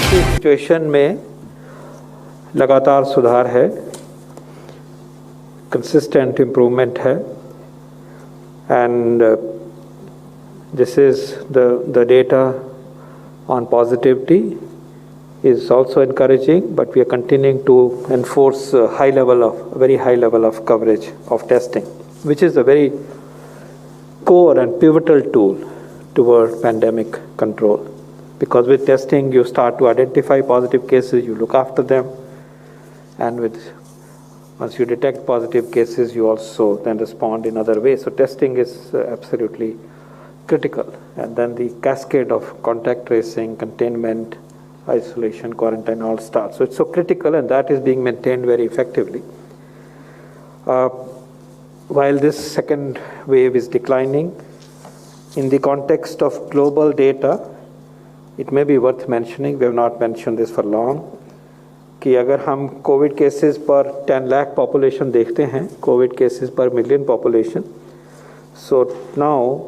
की सिचुएशन में लगातार सुधार है, consistent improvement है, and this is the data on positivity is also encouraging, but we are continuing to enforce a very high level of coverage of testing, which is a very core and pivotal tool toward pandemic control. Because with testing, you start to identify positive cases, you look after them, and once you detect positive cases, you also then respond in other ways. So testing is absolutely critical. And then the cascade of contact tracing, containment, isolation, quarantine all starts. So it's so critical, and that is being maintained very effectively. While this second wave is declining, in the context of global data, it may be worth mentioning, we have not mentioned this for long, कि अगर हम Covid cases पर 10 lakh population देखते हैं, Covid cases पर million population, so now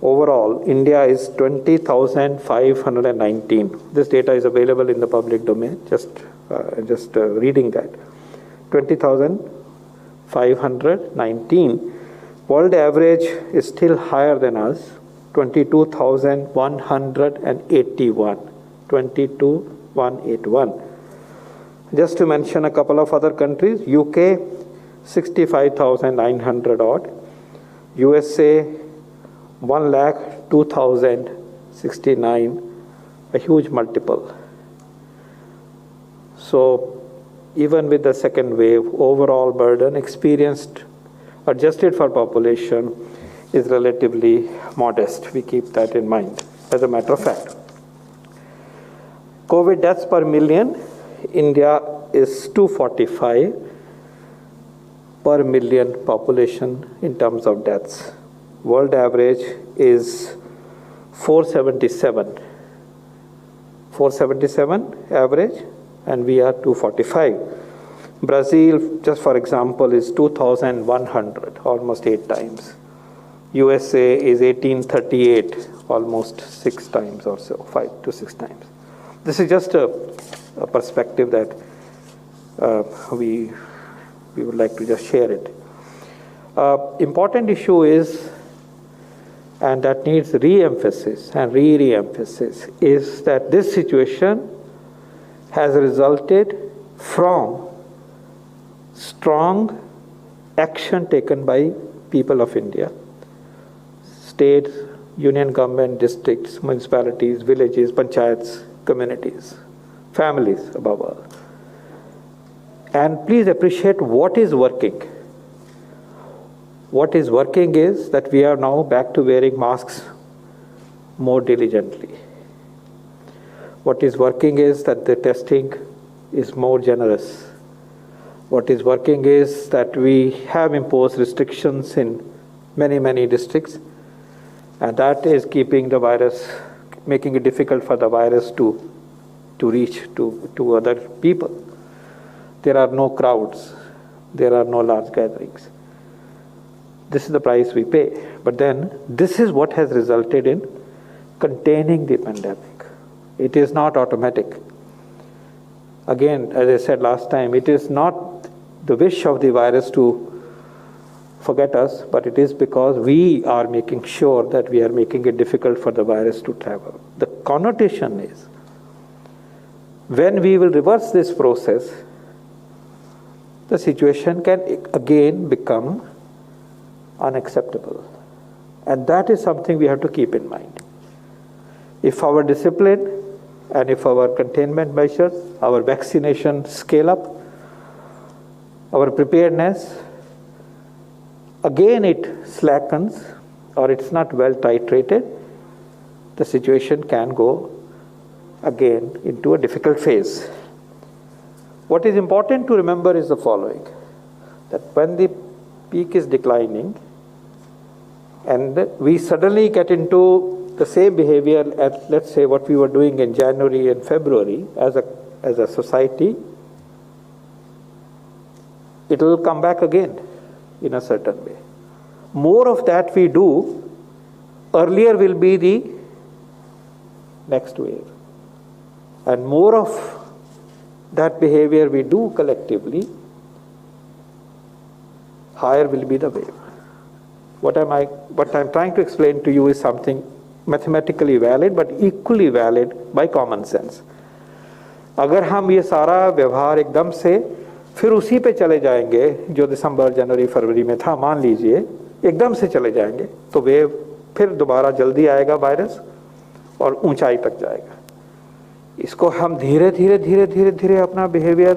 overall India is 20,519. This data is available in the public domain, just reading that. 20,519. World average is still higher than us, 22,181. 22,181. Just to mention a couple of other countries, UK 65,900 odd, USA 1,02,069, a huge multiple. So even with the second wave, overall burden experienced, adjusted for population, is relatively modest. We keep that in mind as a matter of fact. COVID deaths per million, India is 245 per million population in terms of deaths. World average is 477. 477 average, and we are 245. Brazil, just for example, is 2,100, almost 8 times. USA is 1838, almost 6 times or so, 5 to 6 times. This is just a perspective that we would like to just share it. Important issue is, and that needs re-emphasis and re-emphasis, is that this situation has resulted from strong action taken by people of India, states, union government, districts, municipalities, villages, panchayats, communities, families above all. And please appreciate what is working. What is working is that we are now back to wearing masks more diligently. What is working is that the testing is more generous. What is working is that we have imposed restrictions in many, many districts, and that is keeping the virus, making it difficult for the virus to reach to other people. There are no crowds. There are no large gatherings. This is the price we pay. But then this is what has resulted in containing the pandemic. It is not automatic. Again, as I said last time, it is not the wish of the virus to forget us, but it is because we are making sure that we are making it difficult for the virus to travel. The connotation is, when we will reverse this process, the situation can again become unacceptable. And that is something we have to keep in mind. If our discipline and if our containment measures, our vaccination scale up, our preparedness, again it slackens or it's not well titrated, the situation can go again into a difficult phase. What is important to remember is the following, that when the peak is declining and we suddenly get into the same behavior as, let's say, what we were doing in January and February as a society, it will come back again in a certain way. More of that we do, earlier will be the next wave. and more of that behavior we do collectively, higher will be the wave. What I'm trying to explain to you is something mathematically valid but equally valid by common sense. अगर हम ये सारा व्यवहार एकदम से फिर उसी पे चले जाएंगे जो दिसंबर, जनवरी, फरवरी में था, मान लीजिए एकदम से चले जाएंगे, तो वेव फिर दोबारा जल्दी आएगा वायरस और ऊंचाई तक जाएगा। इसको हम धीरे धीरे धीरे धीरे धीरे अपना बिहेवियर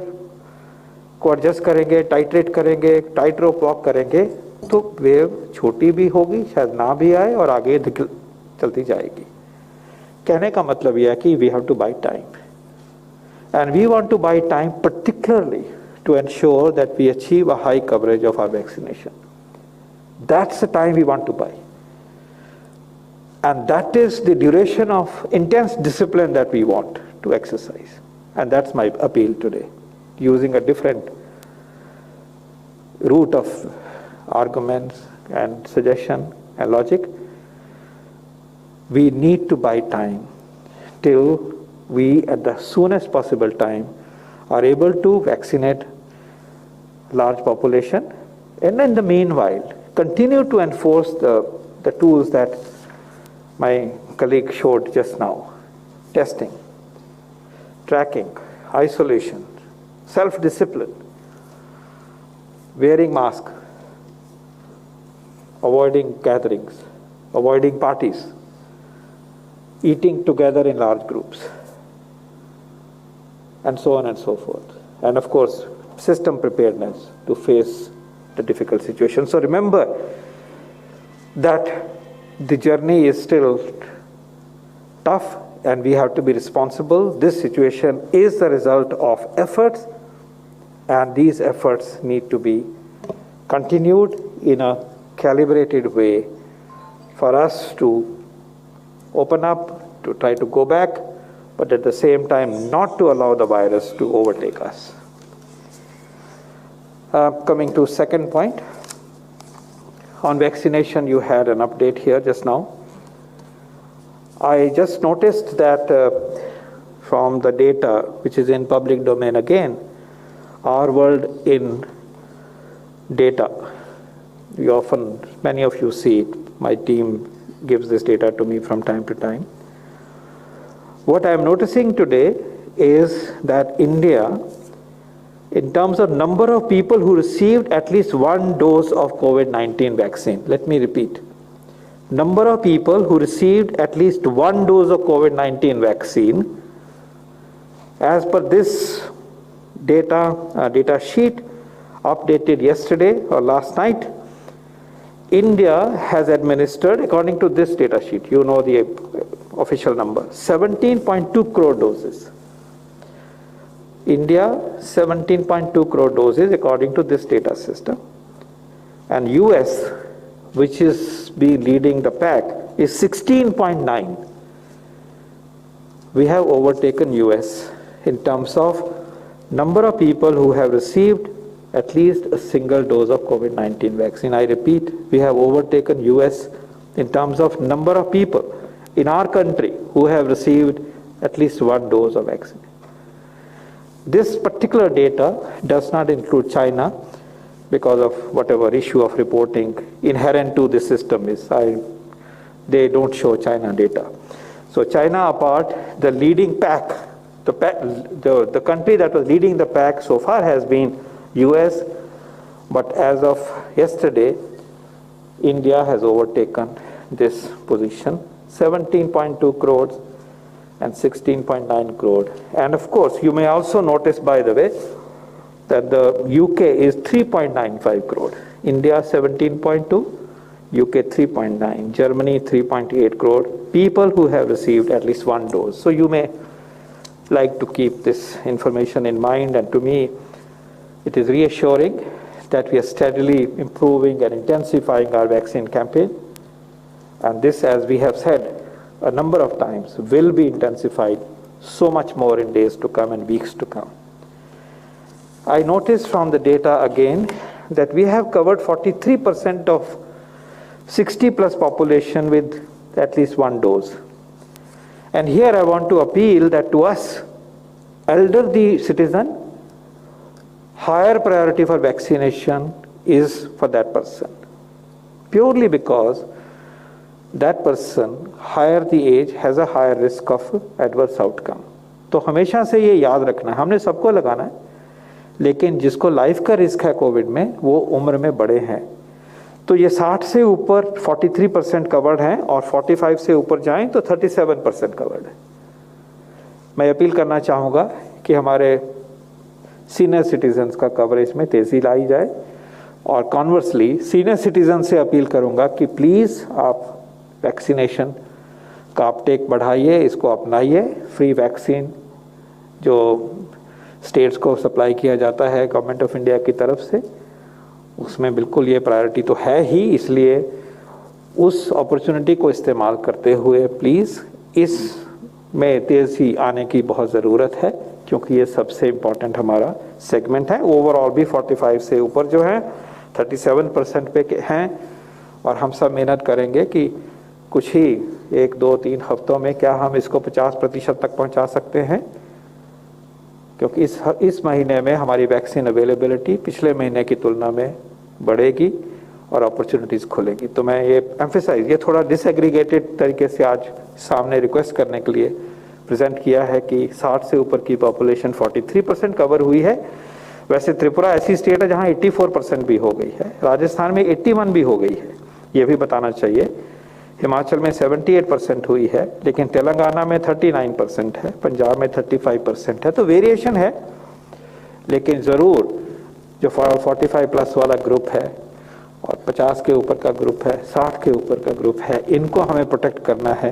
को एडजस्ट करेंगे, टाइट्रेट करेंगे, टाइट रोप वॉक करेंगे, तो वेव छोटी भी होगी, शायद ना भी आए और आगे चलती जाएगी। कहने का मतलब यह है कि we have to buy time, and we want to buy time particularly to ensure that we achieve a high coverage of our vaccination. That's the time we want to buy. And that is the duration of intense discipline that we want to exercise. And that's my appeal today, using a different route of arguments and suggestion and logic. We need to buy time till we, at the soonest possible time, are able to vaccinate large population, and in the meanwhile continue to enforce the tools that my colleague showed just now: testing, tracking, isolation, self-discipline, wearing mask, avoiding gatherings, avoiding parties, eating together in large groups, and so on and so forth. And of course, system preparedness to face the difficult situation. So remember that the journey is still tough and we have to be responsible. This situation is the result of efforts, and these efforts need to be continued in a calibrated way for us to open up, to try to go back, but at the same time not to allow the virus to overtake us. Coming to second point, on vaccination, you had an update here just now. I just noticed that from the data which is in public domain again, Our World in Data, many of you see it, my team gives this data to me from time to time. What I am noticing today is that India, in terms of number of people who received at least one dose of COVID-19 vaccine, let me repeat, number of people who received at least one dose of COVID-19 vaccine, as per this data sheet updated yesterday or last night, India has administered, according to this data sheet, you know the official number, 17.2 crore doses. India, 17.2 crore doses according to this data system. And US, which is leading the pack, is 16.9. We have overtaken US in terms of number of people who have received at least a single dose of COVID-19 vaccine. I repeat, we have overtaken US in terms of number of people in our country who have received at least one dose of vaccine. This particular data does not include China because of whatever issue of reporting inherent to this system is. They don't show China data. So China apart, the leading pack, the country that was leading the pack so far has been US, but as of yesterday, India has overtaken this position, 17.2 crores and 16.9 crore. And of course, you may also notice, by the way, that the UK is 3.95 crore. India 17.2, UK 3.9, Germany 3.8 crore people who have received at least one dose. So you may like to keep this information in mind, and to me, it is reassuring that we are steadily improving and intensifying our vaccine campaign. And this, as we have said a number of times, will be intensified so much more in days to come and weeks to come. I noticed from the data again that we have covered 43% of 60 plus population with at least one dose. And here I want to appeal that to us elder the citizen, higher priority for vaccination is for that person, purely because that person higher the age has a higher risk of adverse outcome. तो हमेशा से ये याद रखना है, हमने सबको लगाना है, लेकिन जिसको लाइफ का रिस्क है कोविड में वो उम्र में बड़े हैं। तो ये 60 से ऊपर 43% कवर्ड हैं और 45 से ऊपर जाएं तो 37% कवर्ड है। मैं अपील करना चाहूँगा कि हमारे सीनियर सिटीजन्स का कवरेज में तेज़ी लाई जाए, और कॉन्वर्सली सीनियर सिटीजन से अपील करूँगा कि प्लीज़ आप वैक्सीनेशन का अपटेक बढ़ाइए, इसको अपनाइए। फ्री वैक्सीन जो स्टेट्स को सप्लाई किया जाता है गवर्नमेंट ऑफ इंडिया की तरफ से, उसमें बिल्कुल ये प्रायोरिटी तो है ही, इसलिए उस अपॉर्चुनिटी को इस्तेमाल करते हुए प्लीज़ इसमें तेज़ी आने की बहुत ज़रूरत है, क्योंकि ये सबसे इम्पॉर्टेंट हमारा सेगमेंट है। ओवरऑल भी 45 से ऊपर जो है 37% पे हैं, और हम सब मेहनत करेंगे कि कुछ ही 1, 2, 3 हफ्तों में क्या हम इसको 50% तक पहुंचा सकते हैं, क्योंकि इस महीने में हमारी वैक्सीन अवेलेबिलिटी पिछले महीने की तुलना में बढ़ेगी और अपॉर्चुनिटीज़ खुलेगी। तो मैं ये एम्फेसाइज, ये थोड़ा डिसएग्रीगेटेड तरीके से आज सामने रिक्वेस्ट करने के लिए प्रेजेंट किया है कि 60 से ऊपर की पॉपुलेशन 43% कवर हुई है। वैसे त्रिपुरा ऐसी स्टेट है जहाँ 84% भी हो गई है, राजस्थान में 81 भी हो गई है, ये भी बताना चाहिए। हिमाचल में 78% हुई है, लेकिन तेलंगाना में 39% है, पंजाब में 35% है। तो वेरिएशन है, लेकिन ज़रूर जो 45 प्लस वाला ग्रुप है और 50 के ऊपर का ग्रुप है, 60 के ऊपर का ग्रुप है, इनको हमें प्रोटेक्ट करना है,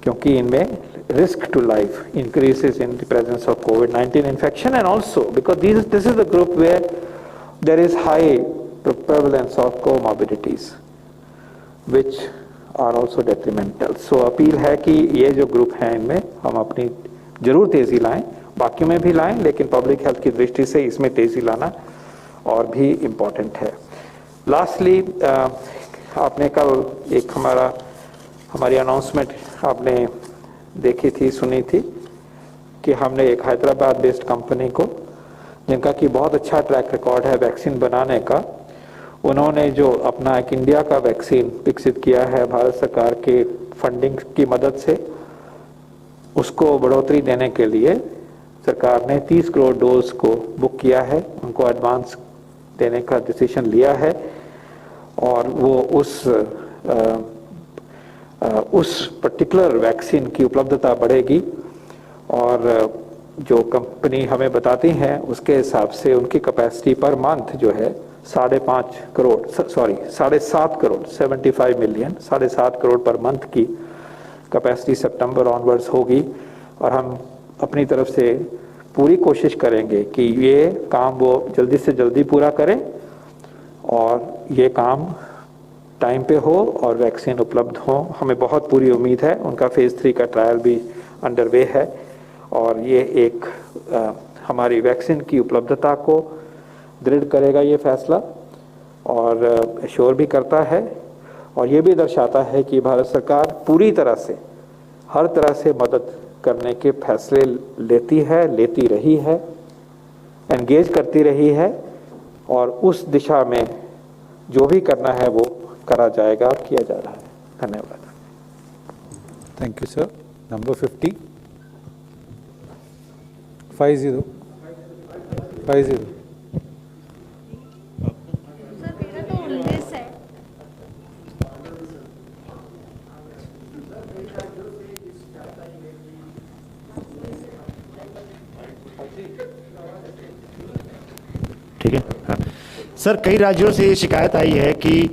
क्योंकि इनमें risk to life increases in the presence of COVID-19 infection, and also because this is the group where there is high prevalence of comorbidities which are also detrimental. So appeal है कि ये जो group हैं इनमें हम अपनी जरूर तेज़ी लाएं, बाकियों में भी लाएं, लेकिन पब्लिक हेल्थ की दृष्टि से इसमें तेज़ी लाना और भी इम्पोर्टेंट है। लास्टली आपने कल एक हमारी अनाउंसमेंट आपने देखी थी, सुनी थी कि हमने एक हैदराबाद बेस्ड कंपनी को, जिनका कि बहुत अच्छा ट्रैक रिकॉर्ड है वैक्सीन बनाने का, उन्होंने जो अपना एक इंडिया का वैक्सीन विकसित किया है भारत सरकार के फंडिंग की मदद से, उसको बढ़ोतरी देने के लिए सरकार ने 30 करोड़ डोज को बुक किया है, उनको एडवांस देने का डिसीजन लिया है, और वो उस पर्टिकुलर वैक्सीन की उपलब्धता बढ़ेगी। और जो कंपनी हमें बताती हैं उसके हिसाब से उनकी कैपेसिटी पर मंथ जो है 7.5 crore 75 million 7.5 crore per month की कैपेसिटी सितंबर ऑनवर्ड्स होगी। और हम अपनी तरफ से पूरी कोशिश करेंगे कि ये काम वो जल्दी से जल्दी पूरा करें और ये काम टाइम पे हो और वैक्सीन उपलब्ध हो। हमें बहुत पूरी उम्मीद है, उनका फेज़ 3 का ट्रायल भी अंडरवे है, और ये एक हमारी वैक्सीन की उपलब्धता को दृढ़ करेगा ये फैसला, और एश्योर भी करता है, और ये भी दर्शाता है कि भारत सरकार पूरी तरह से हर तरह से मदद करने के फैसले लेती है, लेती रही है, एंगेज करती रही है, और उस दिशा में जो भी करना है वो करा जाएगा, किया जा रहा है। धन्यवाद। Thank you sir. Number 50 50 50 sir मेरा तो 19 है। ठीक है। हाँ सर, कई राज्यों से ये शिकायत आई है कि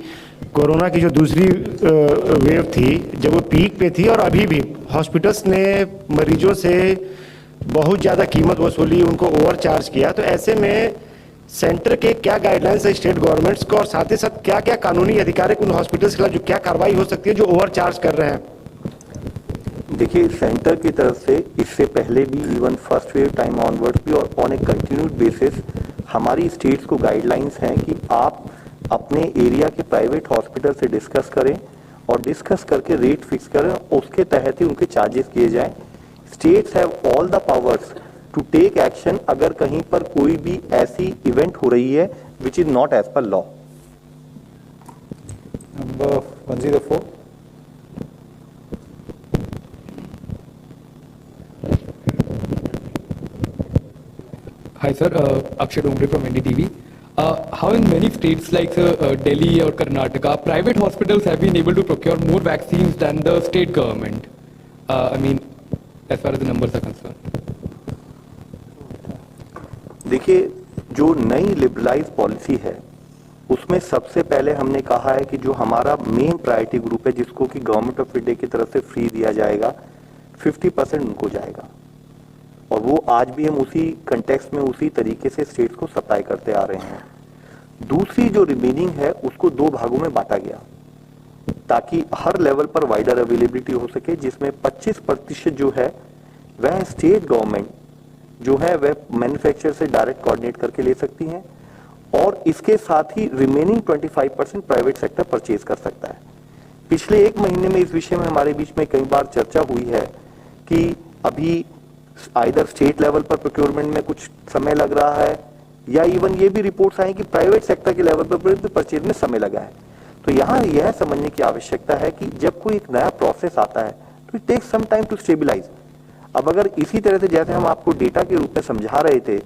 कोरोना की जो दूसरी वेव थी, जब वो पीक पे थी और अभी भी हॉस्पिटल्स ने मरीजों से बहुत ज़्यादा कीमत वसूली, उनको ओवर चार्ज किया। तो ऐसे में सेंटर के क्या गाइडलाइंस है स्टेट गवर्नमेंट्स को, और साथ ही साथ क्या क्या कानूनी अधिकारिक उन हॉस्पिटल्स के खिलाफ जो क्या कार्रवाई हो सकती है जो ओवर चार्ज कर रहे हैं? देखिए, सेंटर की तरफ से इससे पहले भी even first wave time onward भी और ऑन ए कंटिन्यूड बेसिस हमारी स्टेट्स को गाइडलाइंस हैं कि आप अपने एरिया के प्राइवेट हॉस्पिटल से डिस्कस करें और डिस्कस करके रेट फिक्स करें, उसके तहत ही उनके चार्जेस किए जाएं। States have all the powers to take action अगर कहीं पर कोई भी ऐसी इवेंट हो रही है which is not as per law. Number 104. Hi sir, Akshay Dongre from NDTV. How in many states like Delhi or Karnataka, private hospitals have been able to procure more vaccines than the state government? I mean, as far as the numbers are concerned. देखिए, जो नई liberalise policy है उसमें सबसे पहले हमने कहा है कि जो हमारा मेन प्रायोरिटी ग्रुप है जिसको कि गवर्नमेंट ऑफ इंडिया की तरफ से फ्री दिया जाएगा 50% उनको जाएगा, और वो आज भी हम उसी कंटेक्स्ट में उसी तरीके से स्टेट्स को सप्लाई करते आ रहे हैं। दूसरी जो रिमेनिंग है उसको दो भागों में बांटा गया ताकि हर लेवल पर वाइडर अवेलेबिलिटी हो सके, जिसमें 25% जो है वह स्टेट गवर्नमेंट जो है वह मैन्युफैक्चरर से डायरेक्ट कोऑर्डिनेट करके ले सकती हैं, और इसके साथ ही रिमेनिंग 25% प्राइवेट सेक्टर परचेज कर सकता है। पिछले एक महीने में इस विषय में हमारे बीच में कई बार चर्चा हुई है कि अभी आइदर स्टेट लेवल पर प्रोक्योरमेंट में कुछ समय लग रहा है, या इवन ये भी रिपोर्ट्स आई कि प्राइवेट सेक्टर के लेवल पर परचेज में समय लगा है। तो यहाँ यह समझने की आवश्यकता है कि जब कोई एक नया प्रोसेस आता है तो it takes some time to stabilise. अब अगर इसी तरह से जैसे हम आपको डेटा के रूप में समझा रहे थे,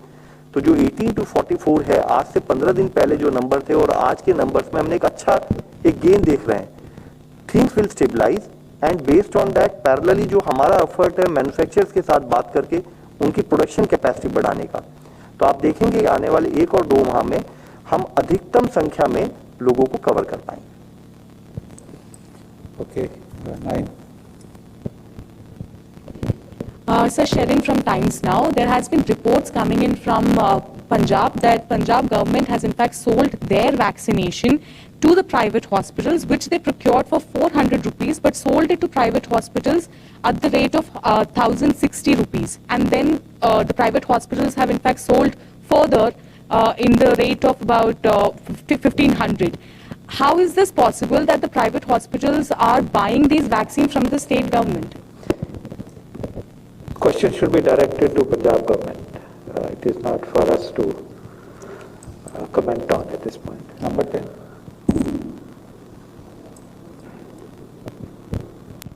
तो जो 18 to 44 है, आज से 15 दिन पहले जो नंबर थे और आज के नंबर्स में हमने एक अच्छा एक गेन देख रहे हैं। Things will stabilise and based on that parallelly जो हमारा एफर्ट है मैन्युफैक्चरर्स के साथ बात करके उनकी प्रोडक्शन कैपेसिटी बढ़ाने का, तो आप देखेंगे आने वाले 1 और 2 माह में हम अधिकतम संख्या में लोगों को कवर कर पाएंगे। Okay, 9. Sir, sharing from Times Now, there has been reports coming in from Punjab that Punjab government has in fact sold their vaccination to the private hospitals, which they procured for 400 rupees, but sold it to private hospitals at the rate of 1,060 rupees. And then the private hospitals have in fact sold further in the rate of about 1,500. How is this possible that the private hospitals are buying these vaccines from the state government? Question should be directed to Punjab government. It is not for us to comment on at this point. Number 10.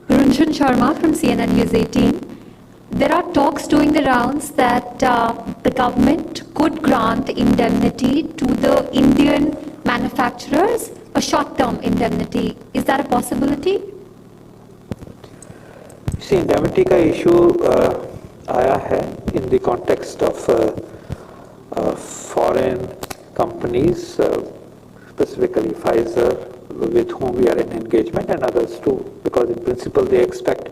Ranjan Sharma from CNN News 18. There are talks doing the rounds that the government could grant indemnity to the Indian manufacturers, a short-term indemnity. Is that a possibility? See, indemnity का issue आया है in the context of foreign companies, specifically Pfizer, with whom we are in engagement, and others too, because in principle they expect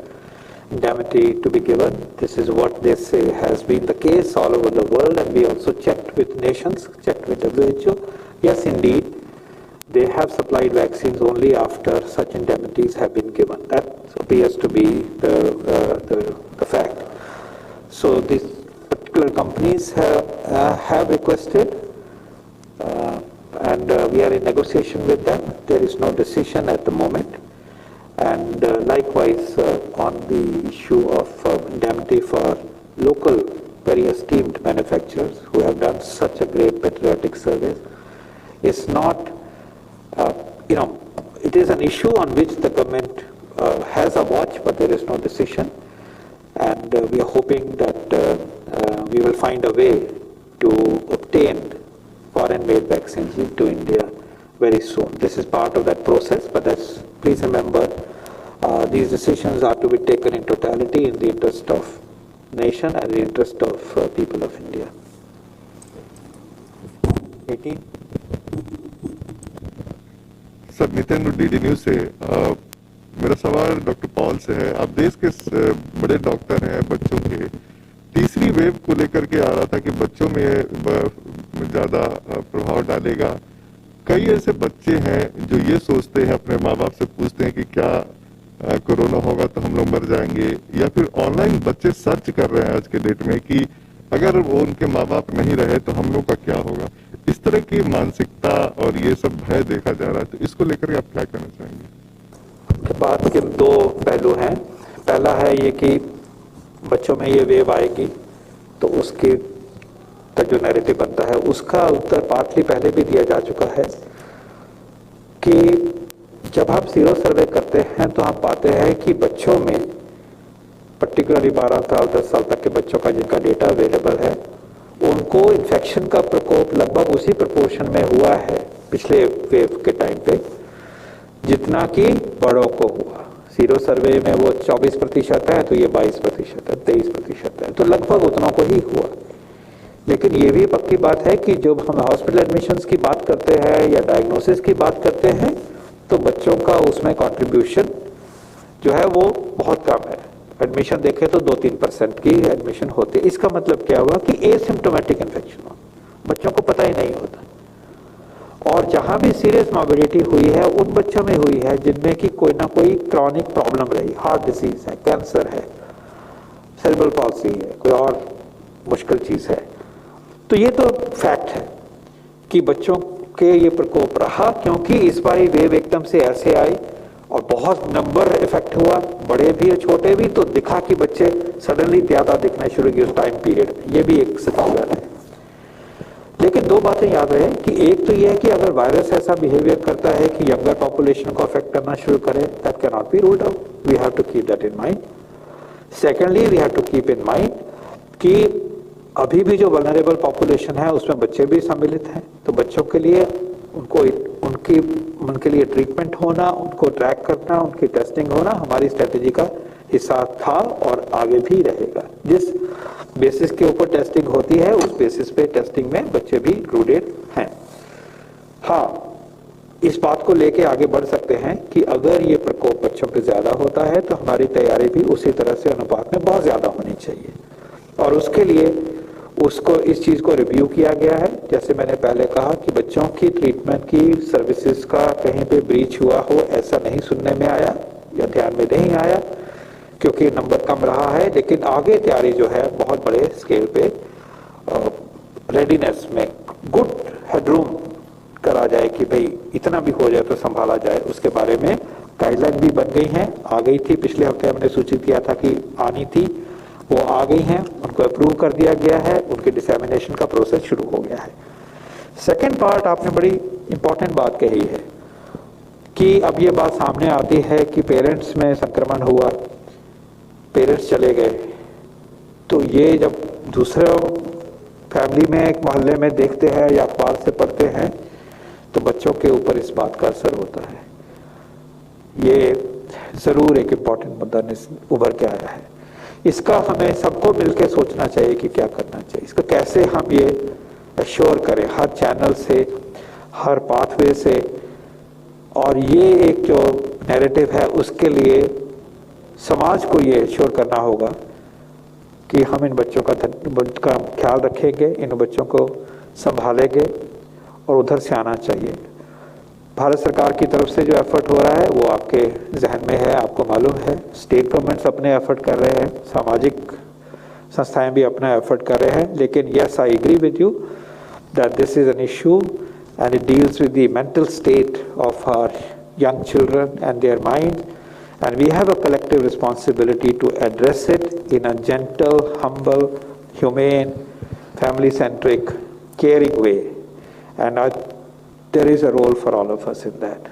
indemnity to be given. This is what they say has been the case all over the world, and we also checked with nations, checked with WHO. Yes, indeed, they have supplied vaccines only after such indemnities have been given. That appears to be the fact. So these particular companies have requested, and we are in negotiation with them. There is no decision at the moment. And likewise, on the issue of indemnity for local, very esteemed manufacturers who have done such a great patriotic service, is not, it is an issue on which the government has a watch, but there is no decision. And we are hoping that we will find a way to obtain foreign-made vaccines into India very soon. This is part of that process, but please remember, these decisions are to be taken in totality in the interest of nation and the interest of people of India. 18. Sir, Nitin DD news से मेरा सवाल doctor Paul से है। आप देश के बड़े doctor हैं, बच्चों के तीसरी वेव को लेकर के आ रहा था कि बच्चों में ज्यादा प्रभाव डालेगा। कई ऐसे बच्चे हैं जो ये सोचते हैं, अपने माँ बाप से पूछते हैं कि क्या कोरोना होगा तो हम लोग मर जाएंगे, या फिर ऑनलाइन बच्चे सर्च कर रहे हैं आज के डेट में कि अगर वो उनके माँ बाप नहीं रहे तो हम लोग का क्या होगा। इस तरह की मानसिकता और ये सब भय देखा जा रहा है, तो इसको लेकर आप क्या कहना चाहेंगे? बात के दो पहलू हैं। पहला है ये कि बच्चों में ये वेव आएगी, तो उसके का जो नैरेटिव बनता है उसका उत्तर पार्टली पहले भी दिया जा चुका है कि जब आप सीरो सर्वे करते हैं तो आप पाते हैं कि बच्चों में, पर्टिकुलरली 12 साल 10 साल तक के बच्चों का जिनका डेटा अवेलेबल है, उनको इन्फेक्शन का प्रकोप लगभग उसी प्रपोर्शन में हुआ है पिछले वेव के टाइम पे जितना कि बड़ों को हुआ। सीरो सर्वे में वो 24% है तो ये 22% है, 23% है, तो लगभग उतना को ही हुआ। लेकिन ये भी पक्की बात है कि जब हम हॉस्पिटल एडमिशन्स की बात करते हैं या डायग्नोसिस की बात करते हैं तो बच्चों का उसमें कंट्रीब्यूशन जो है वो बहुत कम है। एडमिशन देखें तो 2-3% की एडमिशन होती है। इसका मतलब क्या हुआ कि एसिम्प्टोमेटिक इन्फेक्शन हो, बच्चों को पता ही नहीं होता। और जहां भी सीरियस मॉर्बिडिटी हुई है उन बच्चों में हुई है जिनमें कि कोई ना कोई क्रॉनिक प्रॉब्लम रही, हार्ट डिजीज है, कैंसर है, सेरेब्रल पॉल्सी है, कोई और मुश्किल चीज है। तो ये तो फैक्ट है कि बच्चों के ये प्रकोप रहा, क्योंकि इस बार वेव एकदम से ऐसे आई और बहुत नंबर इफेक्ट हुआ, बड़े भी छोटे भी, तो दिखा कि बच्चे सडनली ज्यादा दिखना शुरू किए उस टाइम पीरियड में। ये भी एक सिचुएशन है। लेकिन दो बातें याद रहे कि एक तो ये है कि अगर वायरस ऐसा बिहेवियर करता है कि यंगर पॉपुलेशन को अफेक्ट करना शुरू करे, that can not be ruled out, we have to keep that in mind. Secondly we have to keep in mind कि अभी भी जो वल्नरेबल पॉपुलेशन है उसमें बच्चे भी सम्मिलित हैं, तो बच्चों के लिए उनके लिए ट्रीटमेंट होना, उनको ट्रैक करना, उनकी टेस्टिंग होना हमारी स्ट्रेटेजी का हिस्सा था और आगे भी रहेगा। जिस बेसिस के ऊपर टेस्टिंग होती है उस बेसिस पे टेस्टिंग में बच्चे भी इंक्लूडेड हैं। हाँ, इस बात को लेके आगे बढ़ सकते हैं कि अगर ये प्रकोप बच्चों पे ज्यादा होता है तो हमारी तैयारी भी उसी तरह से अनुपात में बहुत ज्यादा होनी चाहिए, और उसके लिए उसको इस चीज को रिव्यू किया गया है। जैसे मैंने पहले कहा कि बच्चों की ट्रीटमेंट की सर्विसेज का कहीं पे ब्रीच हुआ हो ऐसा नहीं सुनने में आया या ध्यान में नहीं आया, क्योंकि नंबर कम रहा है। लेकिन आगे तैयारी जो है बहुत बड़े स्केल पे रेडीनेस में गुड हेडरूम करा जाए कि भाई इतना भी हो जाए तो संभाला जाए, उसके बारे में गाइडलाइन भी बन गई हैं, आ गई थी पिछले हफ्ते हमने सूचित किया था कि आनी थी, वो आ गई हैं, उनको अप्रूव कर दिया गया है, उनके डिसैमिनेशन का प्रोसेस शुरू हो गया है। सेकेंड पार्ट, आपने बड़ी इंपॉर्टेंट बात कही है कि अब ये बात सामने आती है कि पेरेंट्स में संक्रमण हुआ, पेरेंट्स चले गए, तो ये जब दूसरे फैमिली में एक मोहल्ले में देखते हैं या अखबार से पढ़ते हैं तो बच्चों के ऊपर इस बात का असर होता है। ये जरूर एक इम्पॉर्टेंट मुद्दा उभर के आया है। इसका हमें सबको मिलकर सोचना चाहिए कि क्या करना चाहिए, इसका कैसे हम ये एश्योर करें हर चैनल से, हर पाथवे से। और ये एक जो नैरेटिव है उसके लिए समाज को ये एश्योर करना होगा कि हम इन बच्चों का ख्याल रखेंगे, इन बच्चों को संभालेंगे और उधर से आना चाहिए। भारत सरकार की तरफ से जो एफर्ट हो रहा है वो आपके जहन में है, आपको मालूम है। स्टेट गवर्नमेंट्स अपने एफर्ट कर रहे हैं, सामाजिक संस्थाएं भी अपना एफर्ट कर रहे हैं। लेकिन yes, I agree with you that this is an issue and it deals with the mental state of our young children and their mind, and we have a collective responsibility to address it in a gentle, humble, humane, family-centric, caring way, and there is a role for all of us in that.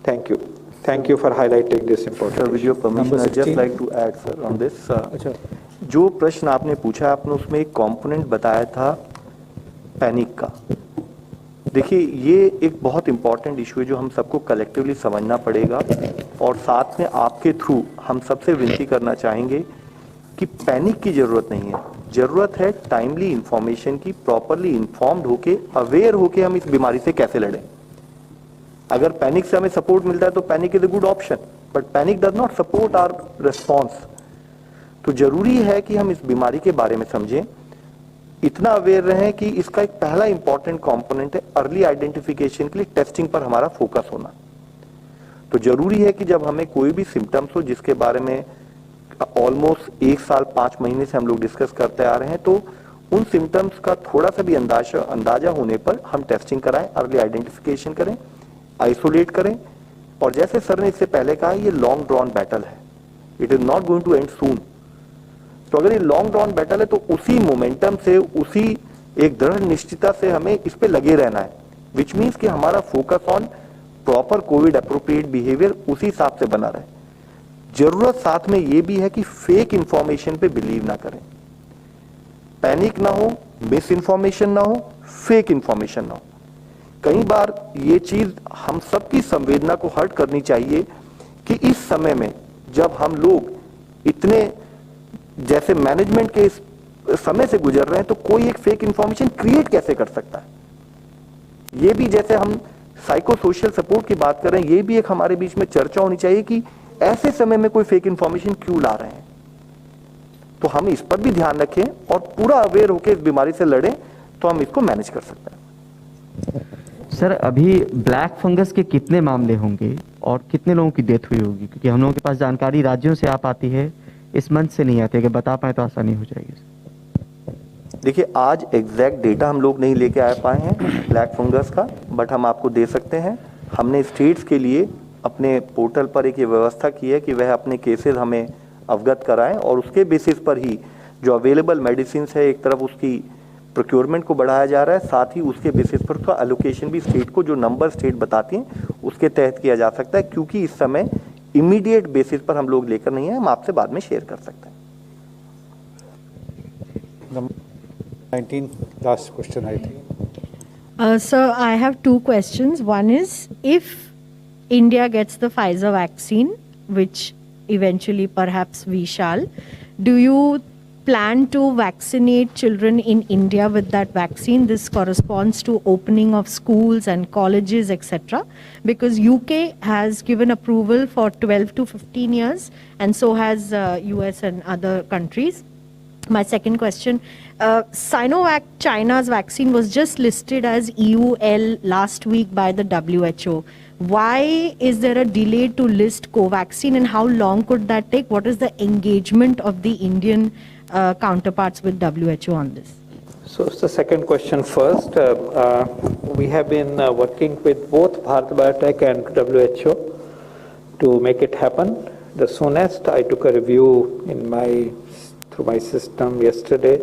Thank you. Thank you for highlighting this important Sir, with your permission, I'd just like to add, sir, on this. जो प्रश्न आपने पूछा, आपने उसमें एक component बताया था panic का। देखिए, ये एक बहुत इंपॉर्टेंट इशू है जो हम सबको कलेक्टिवली समझना पड़ेगा, और साथ में आपके थ्रू हम सबसे विनती करना चाहेंगे कि पैनिक की जरूरत नहीं है, जरूरत है टाइमली इंफॉर्मेशन की, प्रॉपरली इंफॉर्म्ड होके, अवेयर होके हम इस बीमारी से कैसे लड़ें। अगर पैनिक से हमें सपोर्ट मिलता है तो panic is a good option, but panic does not support our response. तो जरूरी है कि हम इस बीमारी के बारे में समझें, इतना अवेयर रहें कि इसका एक पहला इंपॉर्टेंट कंपोनेंट है अर्ली आइडेंटिफिकेशन के लिए टेस्टिंग पर हमारा फोकस होना। तो जरूरी है कि जब हमें कोई भी सिम्टम्स हो जिसके बारे में ऑलमोस्ट 1 साल 5 महीने से हम लोग डिस्कस करते आ रहे हैं, तो उन सिम्टम्स का थोड़ा सा भी अंदाजा होने पर हम टेस्टिंग कराएं, अर्ली आइडेंटिफिकेशन करें, आइसोलेट करें। और जैसे सर ने इससे पहले कहा, ये लॉन्ग ड्रॉन बैटल है, it is not going to end soon. तो अगर ये लॉन्ग ड्रॉन बैटल है तो उसी मोमेंटम से, उसी एक दृढ़ निश्चितता से हमें इस पे लगे रहना है, विच मीन्स कि हमारा focus on proper Covid appropriate behaviour उसी हिसाब से बना रहे। जरूरत साथ में ये भी है कि फेक इंफॉर्मेशन पे बिलीव ना करें, पैनिक ना हो, मिस इंफॉर्मेशन ना हो, फेक इंफॉर्मेशन ना हो। कई बार ये चीज हम सबकी संवेदना को हर्ट करनी चाहिए कि इस समय में जब हम लोग इतने जैसे मैनेजमेंट के इस समय से गुजर रहे हैं, तो कोई एक फेक इंफॉर्मेशन क्रिएट कैसे कर सकता है। ये भी जैसे हम साइको सोशल सपोर्ट की बात कर रहे हैं, ये भी एक हमारे बीच में चर्चा होनी चाहिए कि ऐसे समय में कोई फेक इंफॉर्मेशन क्यों ला रहे हैं। तो हम इस पर भी ध्यान रखें और पूरा अवेयर होकर इस बीमारी से लड़ें, तो हम इसको मैनेज कर सकते हैं। सर, अभी ब्लैक फंगस के कितने मामले होंगे और कितने लोगों की डेथ हुई होगी? क्योंकि हम लोगों के पास जानकारी राज्यों से आप आती है, इस मंथ से नहीं आती है। अगर बता पाए तो आसानी हो जाएगी। देखिए, आज एग्जैक्ट डेटा हम लोग नहीं लेके आ पाए हैं ब्लैक फंगस का, बट हम आपको दे सकते हैं। हमने स्टेट्स के लिए अपने पोर्टल पर एक ये व्यवस्था की है कि वह अपने केसेस हमें अवगत कराएं और उसके बेसिस पर ही जो अवेलेबल मेडिसिन है, एक तरफ उसकी प्रोक्योरमेंट को बढ़ाया जा रहा है, साथ ही उसके बेसिस पर उसका एलोकेशन भी स्टेट को, जो नंबर स्टेट बताती हैं उसके तहत किया जा सकता है। क्योंकि इस समय इमीडिएट बेसिस पर हम लोग लेकर नहीं है, हम आपसे बाद में शेयर कर सकते हैं। 19, last question, I think. Sir, I have two questions. One is, if India gets the Pfizer vaccine, which eventually perhaps we shall, do you plan to vaccinate children in India with that vaccine? This corresponds to opening of schools and colleges, etc. Because UK has given approval for 12 to 15 years, and so has US and other countries. My second question, Sinovac, China's vaccine, was just listed as EUL last week by the WHO. Why is there a delay to list Covaxin, and how long could that take? What is the engagement of the Indian counterparts with WHO on this? So it's the second question first. We have been working with both Bharat Biotech and WHO to make it happen. The soonest, I took a review through my system yesterday,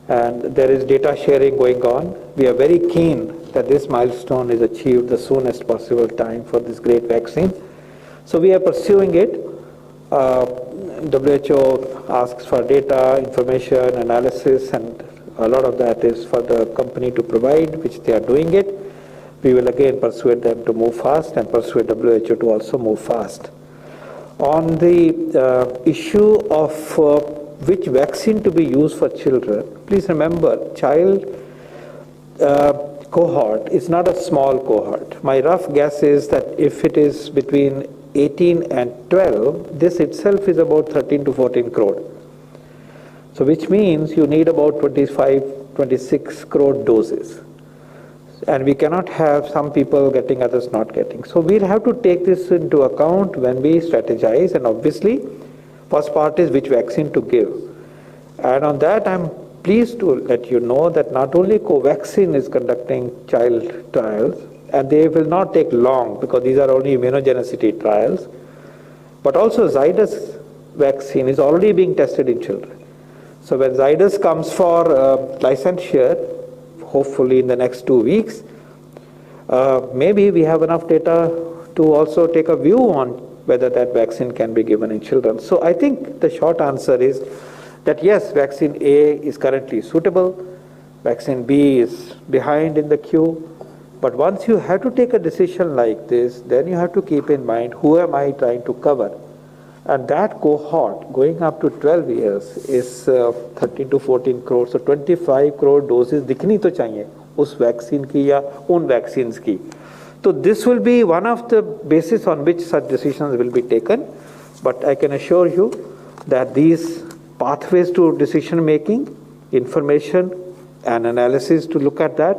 and there is data sharing going on. We are very keen that this milestone is achieved the soonest possible time for this great vaccine. So we are pursuing it. WHO asks for data, information, analysis, and a lot of that is for the company to provide, which they are doing it. We will again persuade them to move fast and persuade WHO to also move fast. On the issue of which vaccine to be used for children, please remember, child cohort is not a small cohort. My rough guess is that if it is between 18 and 12, this itself is about 13 to 14 crore. So which means you need about 25, 26 crore doses. And we cannot have some people getting, others not getting. So we'll have to take this into account when we strategize, and obviously first part is which vaccine to give. And on that, I'm pleased to let you know that not only Covaxin is conducting child trials, and they will not take long because these are only immunogenicity trials, but also Zydus vaccine is already being tested in children. So when Zydus comes for licensure, hopefully in the next 2 weeks, maybe we have enough data to also take a view on whether that vaccine can be given in children. So I think the short answer is that yes, vaccine A is currently suitable, vaccine B is behind in the queue, but once you have to take a decision like this, then you have to keep in mind, who am I trying to cover? And that cohort going up to 12 years is 13 to 14 crore, so 25 crore doses दिखनी तो चाहिए उस vaccine की या उन vaccines की. So this will be one of the basis on which such decisions will be taken, but I can assure you that these pathways to decision making, information and analysis to look at that